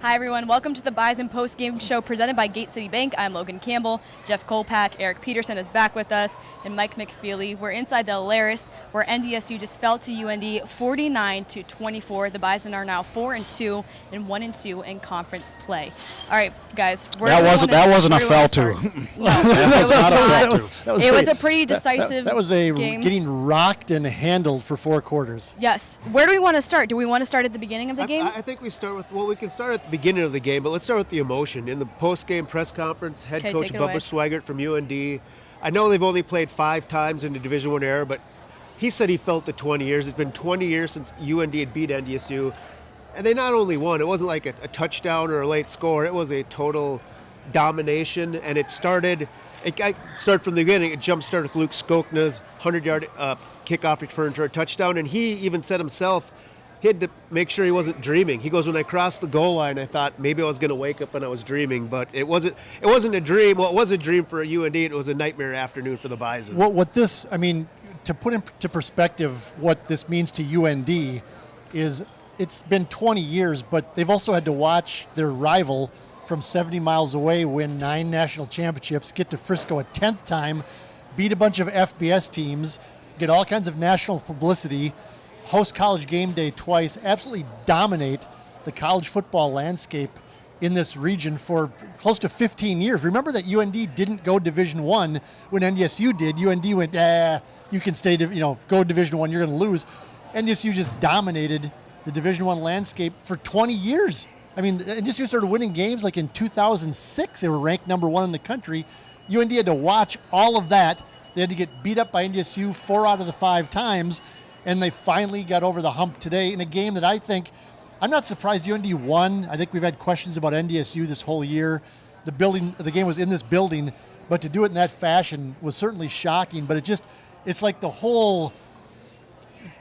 Hi, everyone. Welcome to the Bison post-game show presented by Gate City Bank. I'm Logan Campbell. Jeff Kolpack, Eric Peterson is back with us, and Mike McFeely. We're inside the Alerus, where NDSU just fell to UND 49-24. The Bison are now 4-2 and 1-2 in conference play. All right, guys. That wasn't a fell to. It was a pretty decisive That was a game. Getting rocked and handled for 4 quarters. Yes. Where do we want to start? Do we want to start at the beginning of the game? I think we start with, we can start at the beginning of the game, but let's start with the emotion. In the post-game press conference, head coach Bubba Swigert from UND, I know they've only played 5 times in the Division I era, but he said he felt the 20 years. It's been 20 years since UND had beat NDSU, and they not only won, it wasn't like a touchdown or a late score, it was a total domination, and it started from the beginning. It jump-started with Luke Skokna's 100-yard kickoff return for a touchdown, and he even said himself, he had to make sure he wasn't dreaming. He goes, when I crossed the goal line, I thought maybe I was going to wake up and I was dreaming, but it wasn't a dream. Well, it was a dream for UND, and it was a nightmare afternoon for the Bison. To put into perspective what this means to UND is it's been 20 years, but they've also had to watch their rival from 70 miles away win 9 national championships, get to Frisco a 10th time, beat a bunch of FBS teams, get all kinds of national publicity, host College Game Day twice, absolutely dominate the college football landscape in this region for close to 15 years. Remember that UND didn't go Division I when NDSU did. UND went, you can stay, go Division I, you're going to lose. NDSU just dominated the Division I landscape for 20 years. I mean, NDSU started winning games like in 2006. They were ranked number 1 in the country. UND had to watch all of that. They had to get beat up by NDSU 4 out of the 5 times. And they finally got over the hump today in a game that I'm not surprised UND won. I think we've had questions about NDSU this whole year. The game was in this building, but to do it in that fashion was certainly shocking. But it's like the whole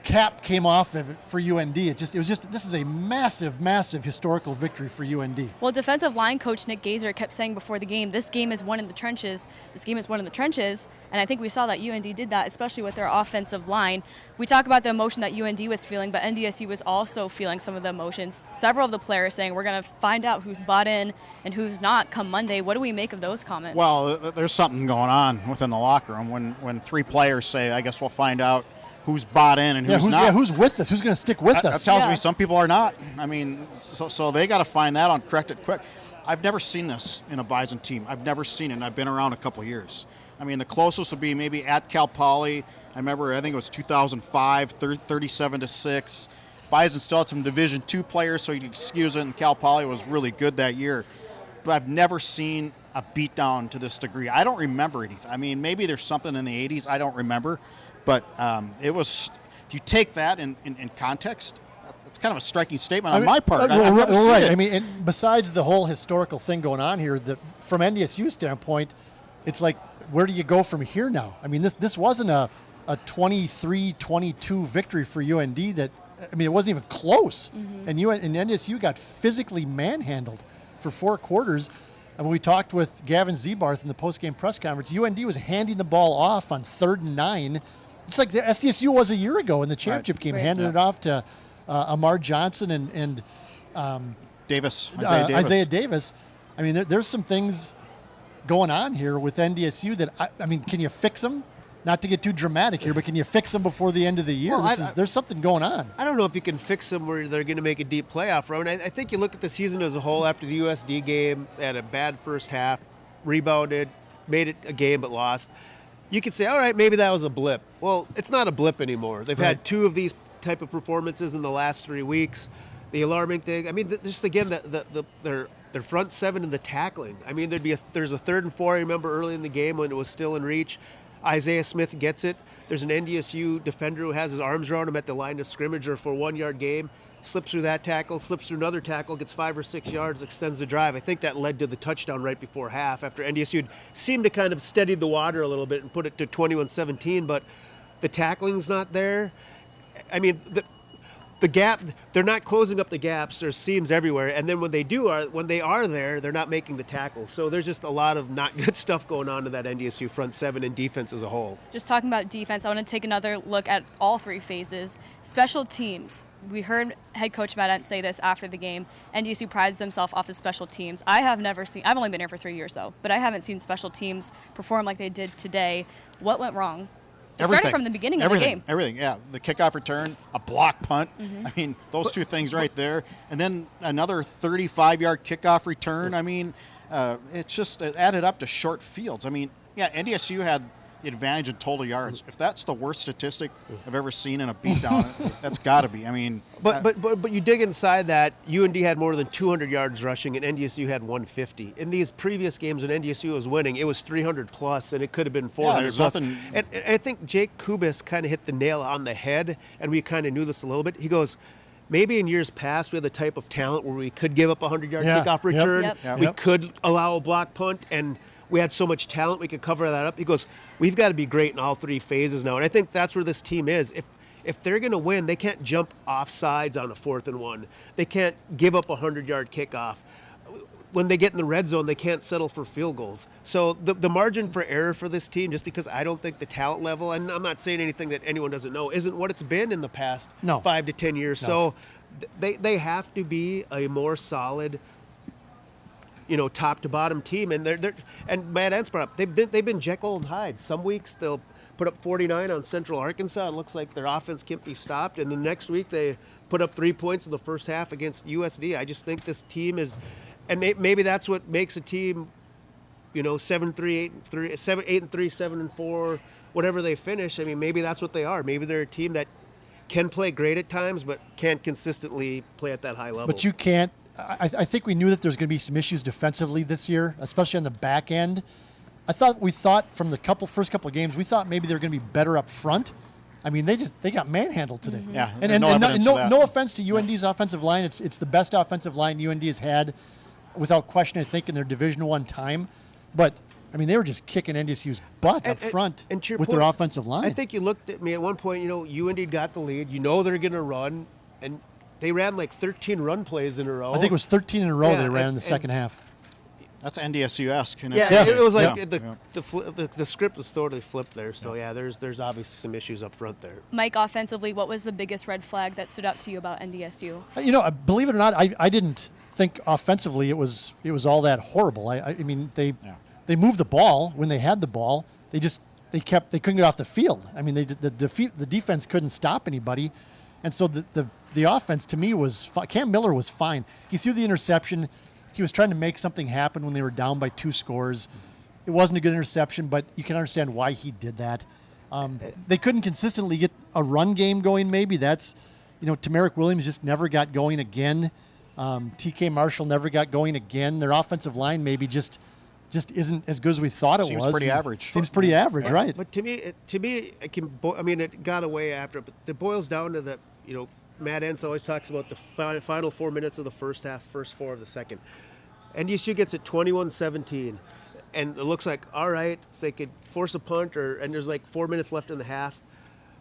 cap came off of it for UND. This is a massive, massive historical victory for UND. Well, defensive line coach Nick Gazer kept saying before the game, this game is won in the trenches. This game is won in the trenches. And I think we saw that UND did that, especially with their offensive line. We talk about the emotion that UND was feeling, but NDSU was also feeling some of the emotions. Several of the players saying, we're going to find out who's bought in and who's not come Monday. What do we make of those comments? Well, there's something going on within the locker room when 3 players say, I guess we'll find out who's bought in and who's not. Yeah, who's with us? Who's going to stick with us? That tells me some people are not. I mean, so they got to find that on, correct it quick. I've never seen this in a Bison team. I've never seen it, and I've been around a couple of years. I mean, the closest would be maybe at Cal Poly. I think it was 2005, 37-6. Bison still had some Division II players, so you can excuse it, and Cal Poly was really good that year. But I've never seen a beatdown to this degree. I don't remember anything. I mean, maybe there's something in the 80s. I don't remember. But it was, if you take that in context, it's kind of a striking statement on my part. Right. I mean, and besides the whole historical thing going on here, from NDSU's standpoint, it's like, where do you go from here now? I mean, this wasn't a 23-22 victory for UND it wasn't even close. Mm-hmm. And NDSU got physically manhandled for 4 quarters. And when we talked with Gavin Zebarth in the post-game press conference, UND was handing the ball off on 3rd and 9. It's like the SDSU was a year ago in the championship game, handing it off to Amar Johnson and Isaiah Davis. I mean, there's some things going on here with NDSU that, can you fix them? Not to get too dramatic here, but can you fix them before the end of the year? There's something going on. I don't know if you can fix them where they're going to make a deep playoff run. I think you look at the season as a whole after the USD game, they had a bad first half, rebounded, made it a game but lost. You could say, all right, maybe that was a blip. Well, it's not a blip anymore. They've had 2 of these type of performances in the last 3 weeks. The alarming thing, just again, their front 7 and the tackling. I mean, there's a 3rd and 4, I remember early in the game when it was still in reach. Isaiah Smith gets it. There's an NDSU defender who has his arms around him at the line of scrimmage or for a 1-yard game. Slips through that tackle, slips through another tackle, gets 5 or 6 yards, extends the drive. I think that led to the touchdown right before half after NDSU seemed to kind of steady the water a little bit and put it to 21-17, but the tackling's not there. I mean, the gap, they're not closing up the gaps. There's seams everywhere, and then when they are there, they're not making the tackles. So there's just a lot of not good stuff going on in that NDSU front 7 and defense as a whole. Just talking about defense, I want to take another look at all 3 phases. Special teams. we heard head coach Matt Entz say this after the game. NDSU prides themselves off of special teams. I've only been here for 3 years though, but I haven't seen special teams perform like they did today. What went wrong? It started from the beginning of the game. Everything, yeah. The kickoff return, a block punt. I mean, those two things right there. And then another 35-yard kickoff return. I mean, it added up to short fields. I mean, yeah, NDSU had the advantage in total yards. If that's the worst statistic I've ever seen in a beatdown, that's got to be. I mean, but you dig inside that, UND had more than 200 yards rushing, and NDSU had 150. In these previous games when NDSU was winning, it was 300 plus, and it could have been 400 plus. And I think Jake Kubis kind of hit the nail on the head, and we kind of knew this a little bit. He goes, maybe in years past we had the type of talent where we could give up a 100-yard kickoff return. We could allow a block punt, and we had so much talent we could cover that up. He goes, we've got to be great in all three phases now. And I think that's where this team is. If they're going to win, they can't jump off sides on a 4th and 1. They can't give up a 100-yard kickoff. When they get in the red zone, they can't settle for field goals. So the margin for error for this team, just because I don't think the talent level, and I'm not saying anything that anyone doesn't know, isn't what it's been in the past 5 to 10 years. So they have to be a more solid, top to bottom team, and and Matt Entz brought up they've been Jekyll and Hyde. Some weeks they'll put up 49 on Central Arkansas. It looks like their offense can't be stopped, and the next week they put up 3 points in the first half against USD. I just think this team is, and maybe that's what makes a team, 7-3, 8-3, 7-8-3, 7-4, whatever they finish. I mean, maybe that's what they are. Maybe they're a team that can play great at times, but can't consistently play at that high level. But you can't. I think we knew that there's going to be some issues defensively this year, especially on the back end. We thought from the first couple of games, we thought maybe they're going to be better up front. I mean, they got manhandled today. Yeah, and no offense to UND's offensive line, it's the best offensive line UND has had, without question, I think, in their Division I time. But I mean, they were just kicking NDSU's butt up front with their offensive line. I think you looked at me at one point. UND got the lead. They're going to run, and they ran like 13 run plays in a row. I think it was 13 in a row they ran in the second half. That's NDSU-esque. It was like the script was totally flipped there. So, there's obviously some issues up front there. Mike, offensively, what was the biggest red flag that stood out to you about NDSU? Believe it or not, I didn't think offensively it was all that horrible. I mean, they moved the ball when they had the ball. They couldn't get off the field. I mean, the defense couldn't stop anybody. And so the offense, to me, was Cam Miller was fine. He threw the interception. He was trying to make something happen when they were down by 2 scores. It wasn't a good interception, but you can understand why he did that. They couldn't consistently get a run game going maybe. That's, Tamarick Williams just never got going again. TK Marshall never got going again. Their offensive line maybe just isn't as good as we thought it was. Seems pretty average. Seems pretty average, right. But to me, it got away after, but it boils down to that, Matt Entz always talks about the final 4 minutes of the first half, first 4 of the second. NDSU gets it 21-17, and it looks like, all right, if they could force a punt, and there's like 4 minutes left in the half.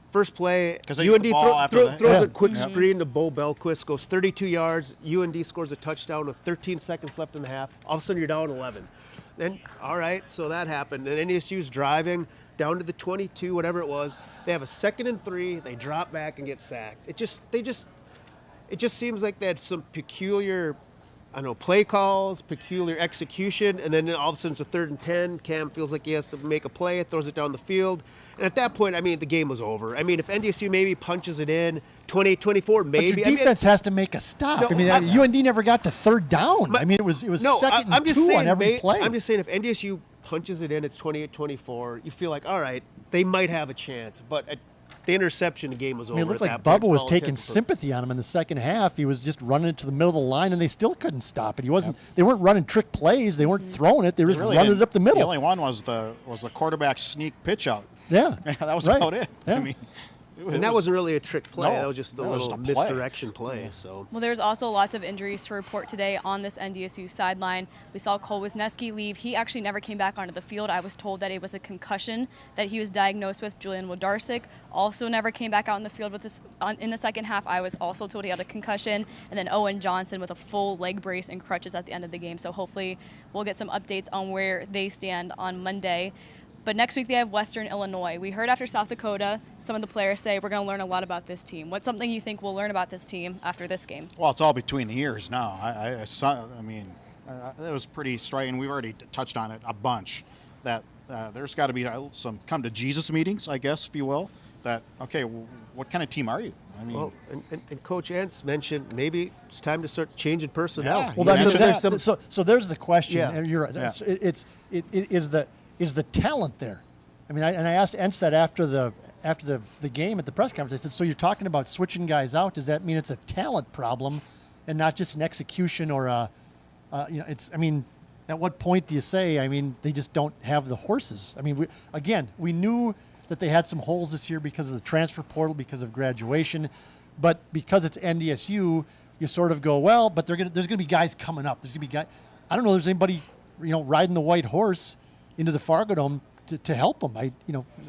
First play, UND throws a quick screen to Bo Belquist, goes 32 yards. UND scores a touchdown with 13 seconds left in the half. All of a sudden, you're down 11. Then, all right, so that happened. Then NDSU's driving down to the 22, whatever it was. They have a 2nd and 3. They drop back and get sacked. It just seems like they had some peculiar, play calls, peculiar execution, and then all of a sudden it's a 3rd and 10. Cam feels like he has to make a play, throws it down the field. And at that point, the game was over. If NDSU maybe punches it in, 28-24, maybe. But your defense has to make a stop. UND never got to 3rd down. It was 2nd and 2 on every play. I'm just saying, if NDSU punches it in, it's 28-24. You feel like, all right, they might have a chance. But at the interception, the game was over. It looked like Bubba was taking sympathy on him in the second half. He was just running it to the middle of the line, and they still couldn't stop it. They weren't running trick plays. They weren't throwing it. They were just running it up the middle. The only one was the quarterback sneak pitch out. Yeah. That was about it. Yeah. And that wasn't really a trick play. No, that was just a little misdirection play. So. Well, there's also lots of injuries to report today on this NDSU sideline. We saw Cole Wisniewski leave. He actually never came back onto the field. I was told that it was a concussion that he was diagnosed with. Julian Wodarczyk also never came back out in the field with this in the second half. I was also told he had a concussion. And then Owen Johnson with a full leg brace and crutches at the end of the game. So hopefully we'll get some updates on where they stand on Monday. But next week they have Western Illinois. We heard after South Dakota, some of the players say we're going to learn a lot about this team. What's something you think we'll learn about this team after this game? Well, it's all between the ears now. I mean, it was pretty striking. We've already touched on it a bunch. That there's got to be some come to Jesus meetings, I guess, if you will. That, okay, what kind of team are you? I mean, well, and Coach Entz mentioned maybe it's time to start changing personnel. Yeah, Well, that's mentioned so there's the question. Yeah. And you're right. Yeah. Is the talent there? I mean, I asked Entz that after the game at the press conference. I said, so you're talking about switching guys out? Does that mean it's a talent problem and not just an execution or a it's, I mean, at what point do you say, I mean, they just don't have the horses? I mean, we knew that they had some holes this year because of the transfer portal, because of graduation, but because it's NDSU, you sort of go, well, but there's going to be guys coming up. There's going to be guys. I don't know. There's anybody, riding the white horse into the Fargo Dome to help them.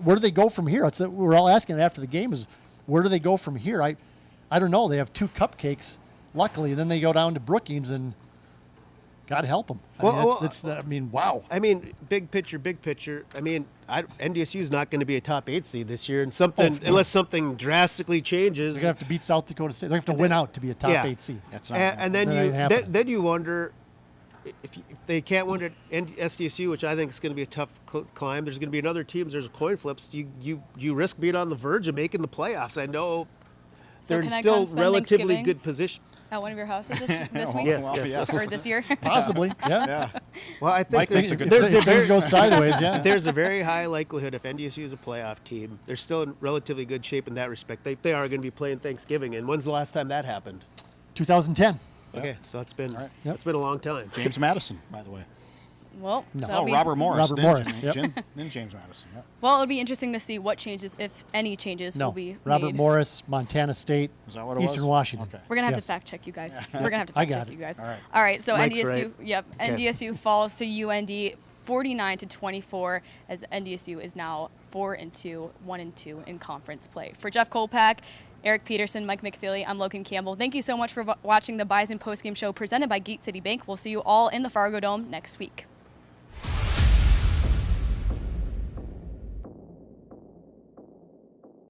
Where do they go from here? We're all asking after the game is, where do they go from here? I don't know. They have 2 cupcakes, luckily, and then they go down to Brookings and God help them. I mean, wow. I mean, big picture. I mean, NDSU is not going to be a top 8 seed this year, and unless something drastically changes, they're going to have to beat South Dakota State. They're going to have to win out to be a top 8 seed. That's not and then you wonder if they can't win at SDSU, which I think is going to be a tough climb. There's going to be another team. There's a coin flips. You risk being on the verge of making the playoffs. I know they're in still relatively good position. At one of your houses this week? Yes. Or this year? Possibly, yeah. Well, I think If things go sideways, yeah. There's a very high likelihood if NDSU is a playoff team, they're still in relatively good shape in that respect. They are going to be playing Thanksgiving. And when's the last time that happened? 2010. Okay, so it's been right. it's been a long time. James Madison, by the way. Well, Robert Morris. Yep. Then James Madison. Yep. Well, it'll be interesting to see what changes, if any changes, will be Robert made. Morris, Montana State, Is that what it Eastern was? Washington. Okay. We're gonna have Yes. to fact check you guys. We're gonna have to I fact got check it. you guys. All right. So Mike's NDSU, right. yep, Okay. NDSU falls to UND 49-24 as NDSU is now 4-2, 1-2 in conference play. For Jeff Kolpack, Eric Peterson, Mike McFeely, I'm Logan Campbell. Thank you so much for watching the Bison postgame show presented by Gate City Bank. We'll see you all in the Fargo Dome next week.